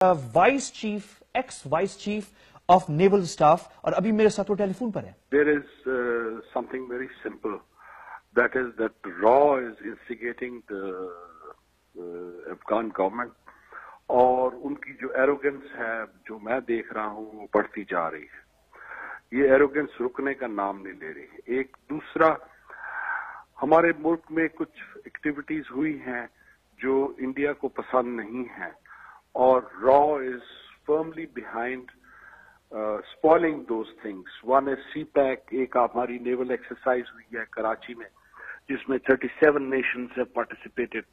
Vice chief x vice chief of naval staff اور ابھی میرے ساتھ وہ ٹیلی فون پر ہے. There is something very simple. That is that RAW is instigating the Afghan government اور ان کی جو ایروگنس ہے جو میں دیکھ رہا ہوں وہ بڑھتی جا رہی ہے. یہ ایروگنس رکنے کا نام نہیں لے رہی. ایک دوسرا ہمارے ملک میں کچھ ایکٹیویٹیز ہوئی ہیں جو انڈیا کو پسند نہیں ہیں اور RAW is firmly behind spoiling those things. One is CPAC, ایک ہماری نیول ایکسرسائز ہوئی ہے کراچی میں جس میں 37 nations have participated.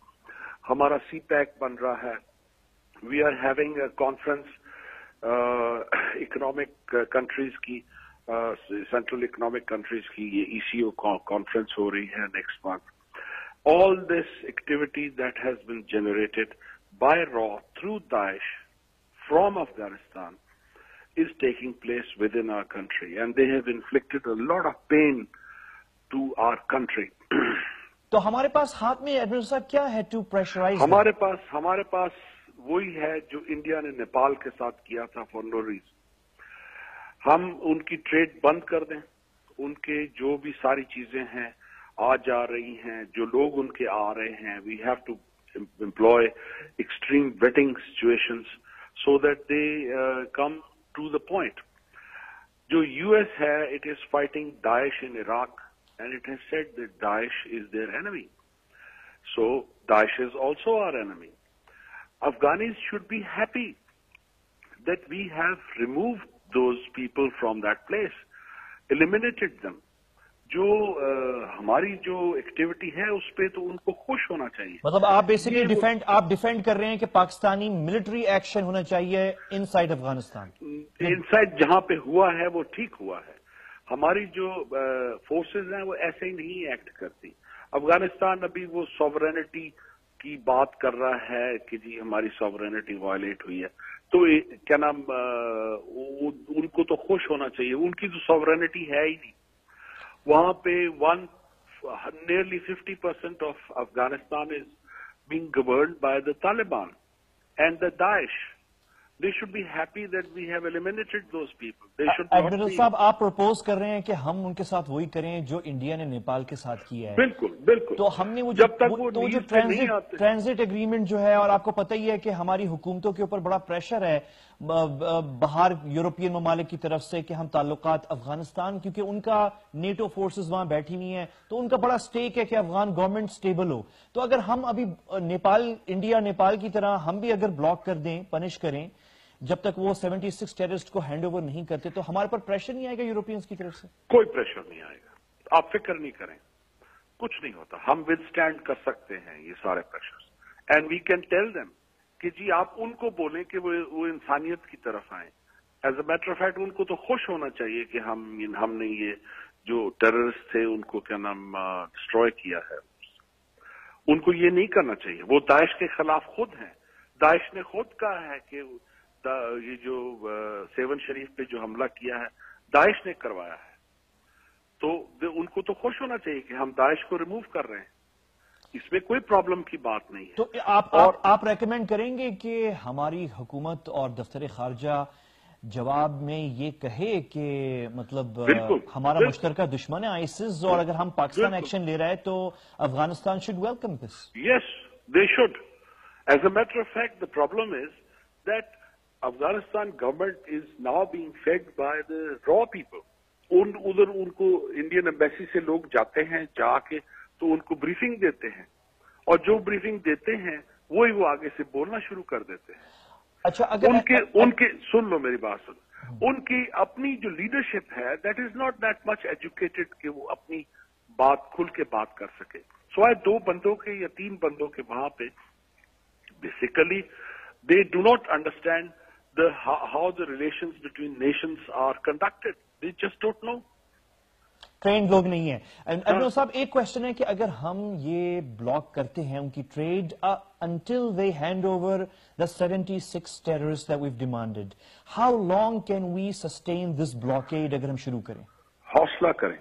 ہمارا CPAC بن رہا ہے. We are having a conference economic countries کی central economic countries کی یہ ECO conference ہو رہی ہے next month. All this activity that has been generated by RAW through Daesh from Afghanistan is taking place within our country and they have inflicted a lot of pain to our country. تو ہمارے پاس ہاتھ میں administrator صاحب کیا ہے to pressurize? ہمارے پاس وہی ہے جو انڈیا نے نیپال کے ساتھ کیا تھا فار نو ریزن. ہم ان کی ٹریڈ بند کر دیں. ان کے جو بھی ساری چیزیں ہیں آ جا رہی ہیں جو لوگ ان کے آ رہے ہیں we have to employ extreme vetting situations so that they come to the point. جو US ہے it is fighting Daesh in Iraq and it has said that Daesh is their enemy. So Daesh is also our enemy. Afghanis should be happy that we have removed those people from that place, eliminated them. جو ہماری جو activity ہے اس پہ تو ان کو خوش ہونا چاہیے. مطلب آپ بیسیکلی ڈیفینڈ کر رہے ہیں کہ پاکستانی ملٹری ایکشن ہونا چاہیے ان سائڈ افغانستان. ان سائڈ جہاں پہ ہوا ہے وہ ٹھیک ہوا ہے. ہماری جو فورسز ہیں وہ ایسے ہی نہیں ایکٹ کرتی. افغانستان ابھی وہ سوورینٹی کی بات کر رہا ہے کہ جی ہماری سوورینٹی وائلیٹ ہوئی ہے تو کیا نام ان کو تو خوش ہونا چاہیے. ان کی تو سوورینٹی ہے ہی نہیں. وہاں پہ nearly 50% of Afghanistan is being governed by the Taliban and the Daesh. They should be happy that we have eliminated those people. They should not administrator be. صاحب آپ پروپوز کر رہے ہیں کہ ہم ان کے ساتھ وہی کریں جو انڈیا نے نیپال کے ساتھ کیا ہے. بالکل تو ہم نے وہ جب تک وہ جو ٹرانزٹ ایگریمنٹ جو ہے اور آپ کو پتہ ہی ہے کہ ہماری حکومتوں کے اوپر بڑا پریشر ہے باہر یورپین ممالک کی طرف سے کہ ہم تعلقات افغانستان کیونکہ ان کا نیٹو فورسز وہاں بیٹھی ہوئی ہیں تو ان کا بڑا سٹیک ہے کہ افغان گورنمنٹ سٹیبل ہو. تو اگر ہم ابھی انڈیا نیپال کی طرح ہم بھی اگر بلاک کر دیں پنش کریں جب تک وہ 76 ٹیررسٹ کو ہینڈ اوور نہیں کرتے تو ہمارے پر پریشر نہیں آئے گا یورپینز کی طرف سے؟ کوئی پریشر نہیں آئے گا. آپ فکر نہیں کریں. کچھ نہیں ہوتا. ہم ود اسٹینڈ کر سکتے ہیں یہ سارے pressure and we can tell them کہ جی آپ ان کو بولیں کہ وہ انسانیت کی طرف آئیں. As a matter of fact in کو تو خوش ہونا چاہیے کہ ہم نے یہ جو ٹیررسٹ تھے ان کو کیا نام ڈسٹروائے کیا ہے. ان کو یہ نہیں کرنا چاہیے. وہ داعش کے خلاف خود ہیں. داعش نے خود کہا ہے کہ یہ جو سیون شریف پہ جو حملہ کیا ہے داعش نے کروایا ہے. تو ان کو تو خوش ہونا چاہیے کہ ہم داعش کو ریموو کر رہے ہیں. اس میں کوئی پرابلم کی بات نہیں ہے. تو آپ ریکمینڈ کریں گے کہ ہماری حکومت اور دفتر خارجہ جواب میں یہ کہے کہ مطلب ہمارا مشترکہ دشمن ہے آئیسس اور اگر ہم پاکستان ایکشن لے رہا ہے تو Afghanistan should welcome this? Yes they should. As a matter of fact the problem is that Afghanistan government is now being fed by the raw people. ادھر ان کو انڈین ایمبیسی سے لوگ جاتے ہیں جا کے تو ان کو بریفنگ دیتے ہیں اور جو بریفنگ دیتے ہیں وہی وہ آگے سے بولنا شروع کر دیتے ہیں. اچھا ان کے سن لو میری بات سن. ان کی اپنی جو لیڈرشپ ہے that is not that much educated کہ وہ اپنی بات کھل کے بات کر سکے. سوائے 2 بندوں کے یا 3 بندوں کے وہاں پہ basically they do not understand how the relations between nations are conducted. They just don't know. Trained لوگ نہیں ہیں. ایڈمنسٹریٹر صاحب ایک کوشچن ہے کہ اگر ہم یہ بلاک کرتے ہیں ان کی trade until they hand over the 76 terrorists that we've demanded, how long can we sustain this blockade اگر ہم شروع کریں؟ حوصلہ کریں.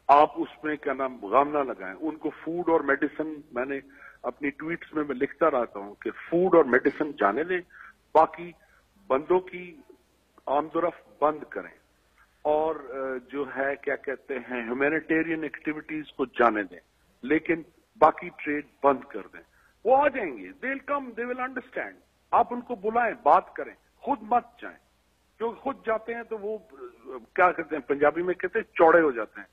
آپ اس میں کیا نام غم نہ لگائیں. ان کو فوڈ اور میڈیسن میں نے اپنی ٹویٹس میں لکھتا رہتا ہوں کہ فوڈ اور میڈیسن جانے دیں. باقی بندوں کی آمدورف بند کریں اور جو ہے کیا کہتے ہیں ہیومینیٹیرین ایکٹیویٹیز کو جانے دیں، لیکن باقی ٹریڈ بند کر دیں. وہ آ جائیں گے، دے ول کم، دے ول انڈرسٹینڈ. آپ ان کو بلائیں، بات کریں، خود مت جائیں. جو خود جاتے ہیں تو وہ کیا کرتے ہیں، پنجابی میں کہتے ہیں چوڑے ہو جاتے ہیں.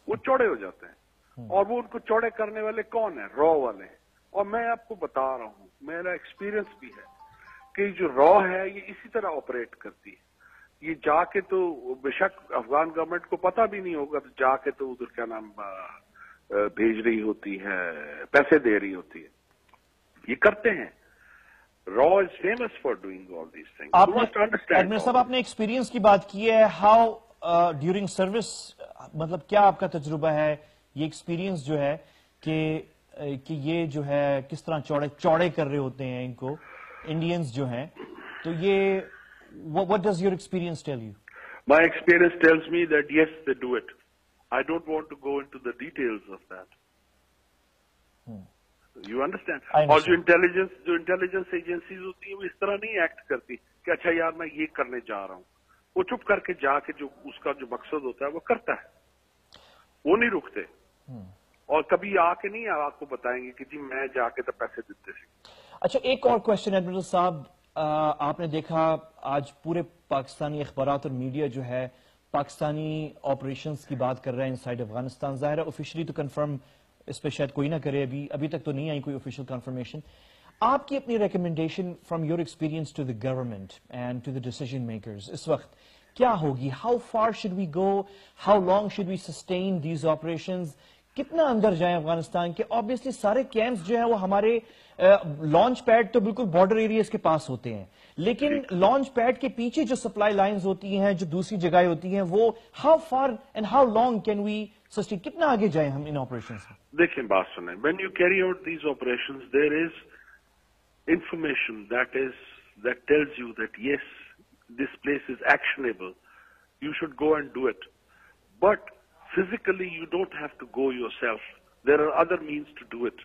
وہ چوڑے ہو جاتے ہیں، اور وہ ان کو چوڑے کرنے والے کون ہیں؟ را والے ہیں. اور میں آپ کو بتا رہا ہوں، میرا ایکسپیرینس بھی ہے کہ جو را ہے یہ اسی طرح آپریٹ کرتی ہے. یہ جا کے تو بے شک افغان گورنمنٹ کو پتہ بھی نہیں ہوگا، تو جا کے تو ادھر کیا نام بھیج رہی ہوتی ہے، پیسے دے رہی ہوتی ہے. یہ کرتے ہیں. را is famous for doing all these things. Administer صاحب، آپ نے ایکسپیرینس کی بات کی ہے. ہاؤ ڈیورنگ سروس، مطلب کیا آپ کا تجربہ ہے، یہ ایکسپیرینس جو ہے کہ یہ جو ہے کس طرح چوڑے کر رہے ہوتے ہیں ان کو انڈینز جو ہیں، تو یہ what does your experience tell you? My experience tells me that yes, they do it. I don't want to go into the details of that. You understand? اور جو انٹیلیجنس ایجنسیز ہوتی ہیں وہ اس طرح نہیں ایکٹ کرتی کہ اچھا یار میں یہ کرنے جا رہا ہوں. وہ چپ کر کے جا کے جو اس کا جو مقصد ہوتا ہے وہ کرتا ہے. وہ نہیں رکتے، اور کبھی آ کے نہیں آپ کو بتائیں گے کہ جی میں جا کے تو پیسے دیتے تھے. اچھا، ایک اور کوشچن ایڈمنسٹر صاحب، آپ نے دیکھا آج پورے پاکستانی اخبارات اور میڈیا جو ہے پاکستانی آپریشنز کی بات کر رہا ہے انسائیڈ افغانستان. ظاہر ہے آفیشلی تو کنفرم اس پہ شاید کوئی نہ کرے، ابھی تک تو نہیں آئی کوئی آفیشیل کنفرمیشن. آپ کی اپنی recommendation from your experience to the government and to the decision makers اس وقت کیا ہوگی؟ How far should we go? How long should we sustain these operations? کتنا اندر جائیں افغانستان کے؟ آبویسلی سارے کیمپس جو ہیں وہ ہمارے لانچ پیڈ تو بالکل بارڈر ایریاز کے پاس ہوتے ہیں، لیکن لانچ پیڈ کے پیچھے جو سپلائی لائنز ہوتی ہیں، جو دوسری جگہیں ہوتی ہیں، وہ how far and how long can we sustain? کتنا آگے جائیں ہم ان آپریشنز میں؟ دیکھیں بات سنیں، when you carry out these operations there is information that tells you that yes, this place is actionable, you should go and do it, but physically you don't have to go yourself. There are other means to do it.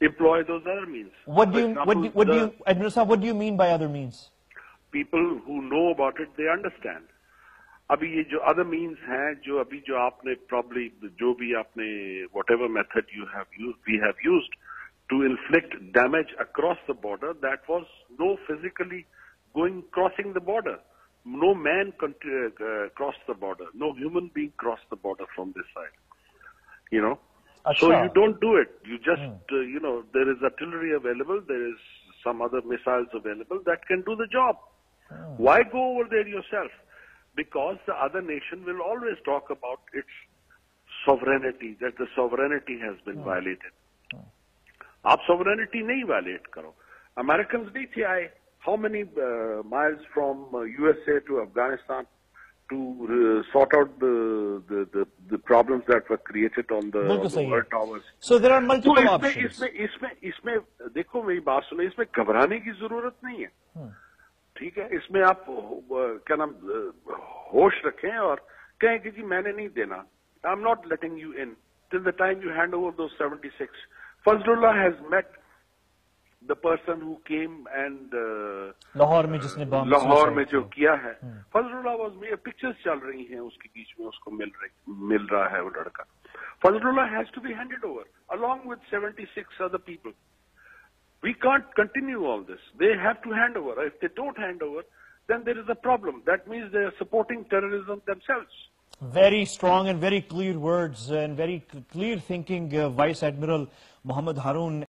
Employ those other means. What do you mean by other means? People who know about it, they understand. ابھی یہ جو other means ہیں، جو ابھی جو آپ نے probably جو بھی آپ نے whatever method we have used to inflict damage across the border, that was no physically going crossing the border. No man cross the border, no human being cross the border from this side. So you don't do it. You just, there is artillery available, there is some other missiles available that can do the job. Why go over there yourself? Because the other nation will always talk about its sovereignty, that the sovereignty has been violated. آپ sovereignty نہیں violate کرو. Americans نہیں تھے آئے. How many miles from USA to Afghanistan to sort out the problems that were created on the world towers. So there are multiple options. اس میں دیکھو میری بات سنیں، اس میں گھبرانے کی ضرورت نہیں ہے. ٹھیک ہے، اس میں آپ کیا نام ہوش رکھیں اور کہیں کہ جی میں نے نہیں دینا. I'm not letting you in till the time you hand over those 76. Fazlullah has met the person who came and Lahore میں جس نے لاہور میں جو کیا ہے. فضلullah was میرے پکچرز چل رہی ہیں اس کے بیچ میں، اس کو مل رہا ہے وہ لڑکا. Fazlullah has to be handed over along with 76 other people. We can't continue all this. They have to hand over. If they don't hand over, then there is a problem. That means they are supporting terrorism themselves. Very strong and very clear words and very clear thinking, Vice Admiral Mohammad Haroon.